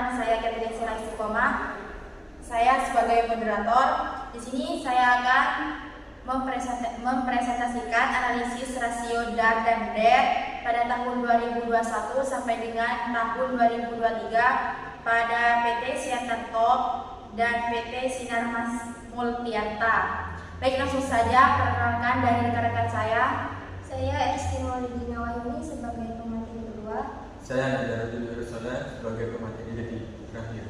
nama saya Catherine Sira Istiqomah. Saya sebagai moderator. Di sini saya akan mempresentasikan analisis rasio DAR dan DER pada tahun 2021 sampai dengan tahun 2023 pada PT Siantar Top dan PT Sinar Mas Multiarta. Baik, langsung saja perkenalkan dari rekan-rekan saya. Saya Esti Maulidina Wahyuni sebagai pemateri kedua. Saya Najarudin Wirusoda sebagai pemateri terakhir.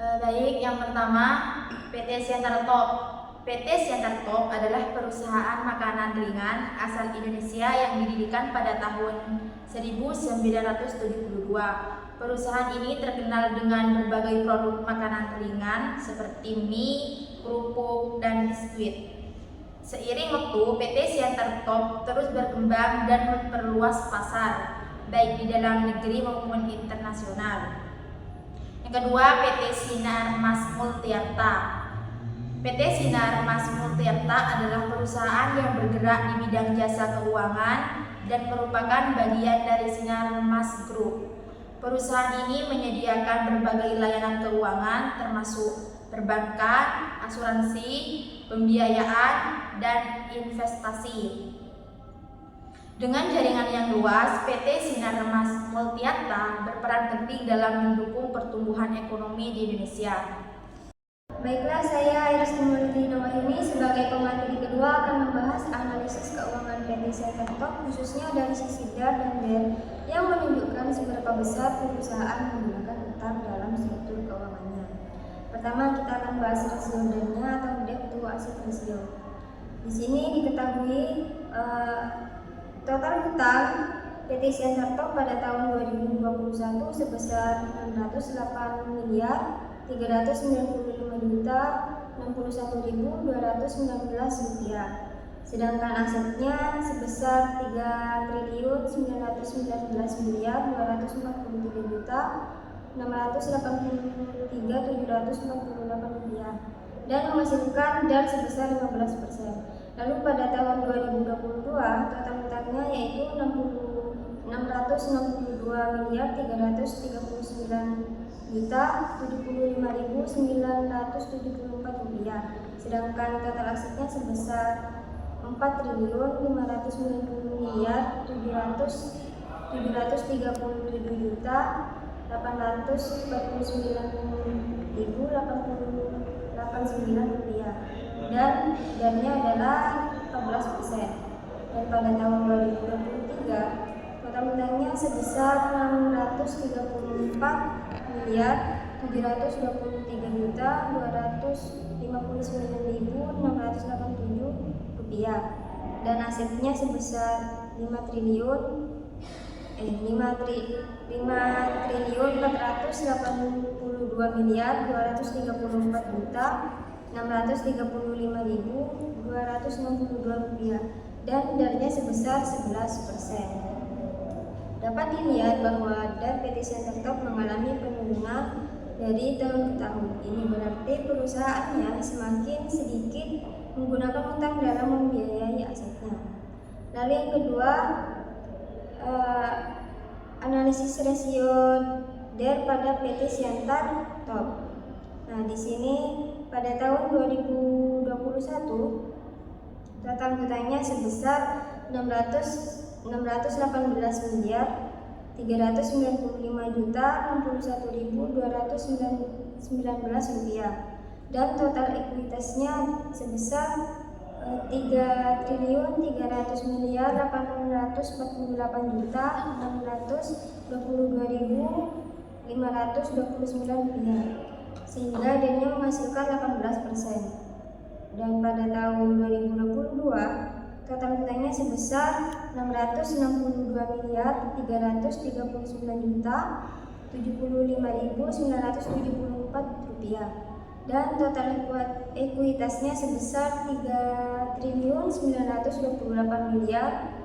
Baik, yang pertama PT Siantar Top. PT Siantar Top adalah perusahaan makanan ringan asal Indonesia yang didirikan pada tahun 1972. Perusahaan ini terkenal dengan berbagai produk makanan ringan seperti mie, kerupuk, dan biskuit. Seiring waktu, PT Siantar Top terus berkembang dan memperluas pasar, baik di dalam negeri maupun internasional. Yang kedua, PT Sinar Mas Multiarta. PT Sinar Mas Multiarta adalah perusahaan yang bergerak di bidang jasa keuangan dan merupakan bagian dari Sinar Mas Group. Perusahaan ini menyediakan berbagai layanan keuangan termasuk perbankan, asuransi, pembiayaan, dan investasi. Dengan jaringan yang luas, PT Sinar Mas Multiarta berperan penting dalam mendukung pertumbuhan ekonomi di Indonesia. Baiklah, saya Esti Maulidina Wahyuni sebagai pemateri kedua akan membahas analisis keuangan PT Siantar Top khususnya dari sisi DAR dan DER yang menunjukkan seberapa besar perusahaan menggunakan utang dalam struktur keuangannya. Pertama, kita akan bahas rasio DAR-nya atau debt to asset ratio. Di sini diketahui total hutang PT Siantar Top pada tahun 2021 sebesar 608 miliar 395.061.219 rupiah. Sedangkan asetnya sebesar 3.919 miliar 243.683.748 rupiah dan menghasilkan DAR sebesar 15%. Lalu pada tahun 2022 total hutangnya yaitu 662 miliar 339.075.974 rupiah. Sedangkan total asetnya sebesar 4.590 miliar 789.849 rupiah dan DAR-nya adalah 14%. Dan pada tahun 2023 total hutangnya sebesar 634 miliar 729.259.687 rupiah dan asetnya sebesar 5.482 miliar 234.635.262 rupiah dan DAR-nya sebesar 11%. Dapat dilihat bahwa DAR PT Siantar Top mengalami penurunan dari tahun ke tahun. Ini berarti perusahaannya semakin sedikit menggunakan utang dalam membiayai asetnya. Lalu yang kedua, analisis rasio DAR pada PT Siantar Top. Nah, di sini pada tahun 2021 total hutangnya sebesar 618 miliar 395.061.219 rupiah dan total ekuitasnya sebesar 3.300 miliar 848.622.529 rupiah sehingga DAR-nya menghasilkan 18%. Dan pada tahun 2022 total hutangnya sebesar 662 miliar 339.075.974 rupiah dan total ekuitasnya sebesar 3.928 miliar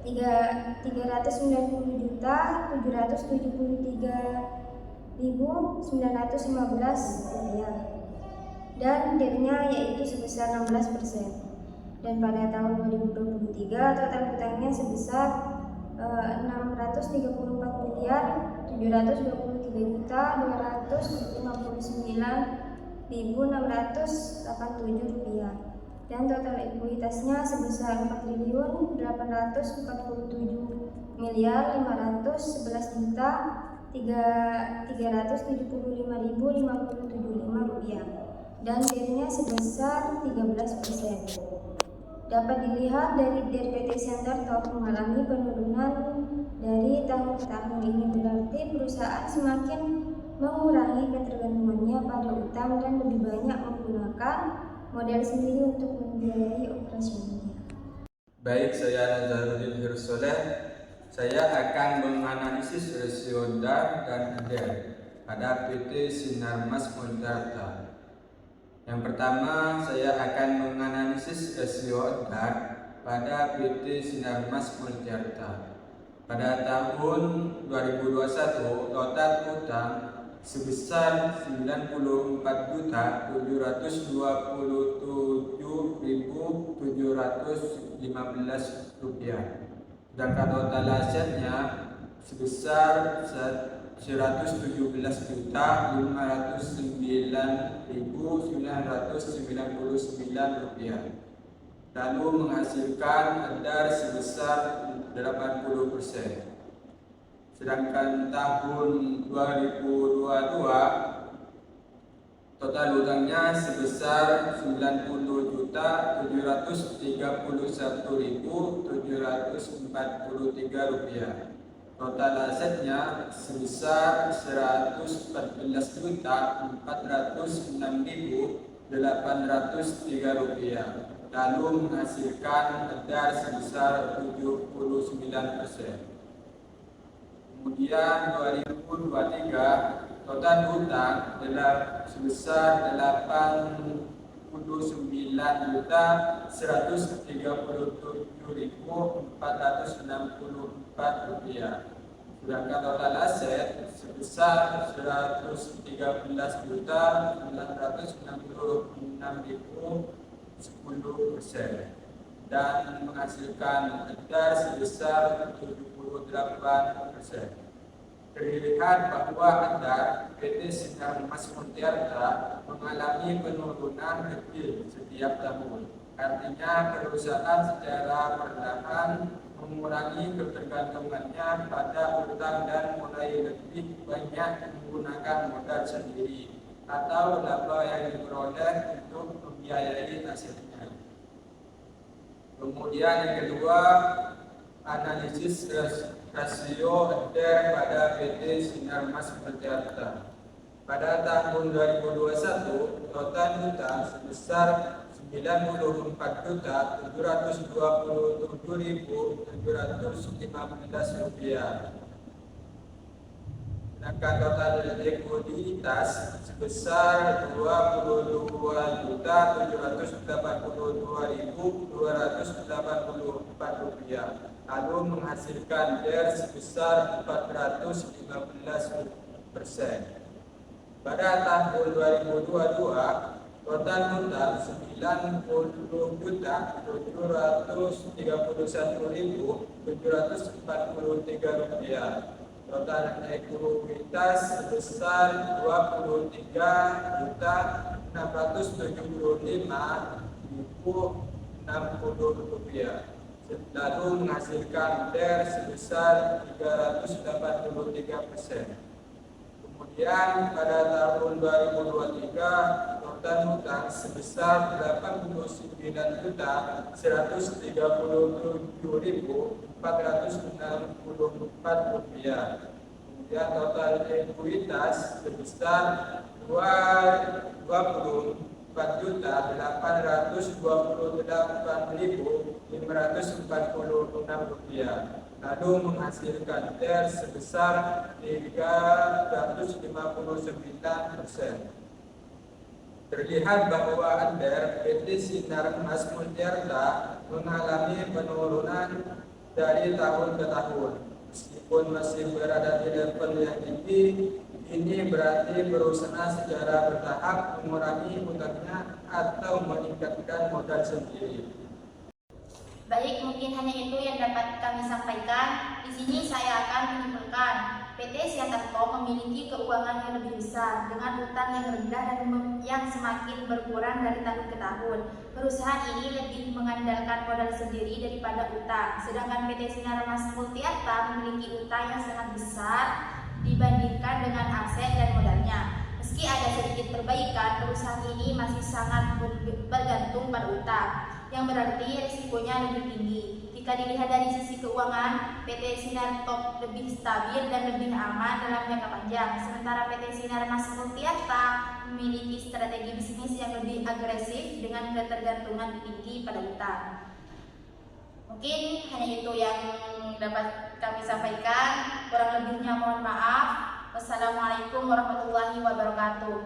3.973.915 rupiah dan DAR-nya yaitu sebesar 16%. Dan pada tahun 2023 total hutangnya sebesar Rp633.453.259.687 dan total ekuitasnya sebesar Rp4.347.375.057 dan DIR-nya sebesar 13%. Dapat dilihat dari DIR PT Siantar Top mengalami penurunan dari tahun ke tahun. Ini berarti perusahaan semakin mengurangi ketergantungannya pada utang dan lebih banyak menggunakan modal sendiri untuk membiayai operasionalnya. Baik, saya Nazarudin Hirsoleh. Saya akan menganalisis rasio DAR dan DER pada PT Sinarmas Multiarta. Yang pertama, saya akan menganalisis rasio DAR pada PT Sinarmas Multiarta. Pada tahun 2021, total utang sebesar Rp94.727.715, sedangkan total asetnya sebesar Rp117.509.999, lalu menghasilkan DAR sebesar 80%. Sedangkan tahun 2022 total utangnya sebesar Rp93.741.743. Total asetnya sebesar Rp114.406.803, lalu menghasilkan DAR sebesar 79%. Kemudian 2023 total utang adalah sebesar Rp89.137.464, sedangkan total aset sebesar Rp113.966.010 dan menghasilkan DAR sebesar 78%. Terlihat bahwa DAR PT Sinarmas Multiarta mengalami penurunan kecil setiap tahun. Artinya perusahaan secara perlahan mengurangi ketergantungannya pada utang dan mulai lebih banyak menggunakan modal sendiri atau laba yang diperoleh untuk membiayai asetnya. Kemudian yang kedua, analisis rasio DER pada PT Sinarmas Multiarta. Pada tahun 2021, total utang sebesar Rp92.727.715. Sedangkan total likuiditas sebesar Rp2.282.284, lalu menghasilkan DER sebesar 415%. Pada tahun 2022, total utang Rp90.731.743. Total ekuitas sebesar Rp2.675.060, lalu menghasilkan DER sebesar 383%. Kemudian pada tahun 2023 total utang sebesar Rp89.467.464. Kemudian total ekuitas sebesar Rp24.828.546, lalu menghasilkan DER sebesar 359%. Terlihat bahwa DER PT Sinarmas Multiarta mengalami penurunan dari tahun ke tahun. Meskipun masih berada di level yang tinggi, ini berarti berusaha secara bertahap mengurangi utangnya atau meningkatkan modal sendiri. Baik, mungkin hanya itu yang dapat kami sampaikan. Di sini saya akan menyimpulkan PT Siantar Top memiliki keuangan yang lebih besar dengan utang yang rendah dan yang semakin berkurang dari tahun ke tahun. Perusahaan ini lebih mengandalkan modal sendiri daripada utang, sedangkan PT Sinar Mas Multiarta memiliki utang yang sangat besar dibandingkan dengan aset dan modalnya. Meski ada sedikit perbaikan, perusahaan ini masih sangat bergantung pada utang, yang berarti risikonya lebih tinggi. Jika dilihat dari sisi keuangan, PT Sinar Top lebih stabil dan lebih aman dalam jangka panjang, sementara PT Sinar Mas Multiarta memiliki strategi bisnis yang lebih agresif dengan ketergantungan tinggi pada utang. Mungkin hanya itu yang dapat kami sampaikan. Kurang lebihnya mohon maaf. Wassalamualaikum warahmatullahi wabarakatuh.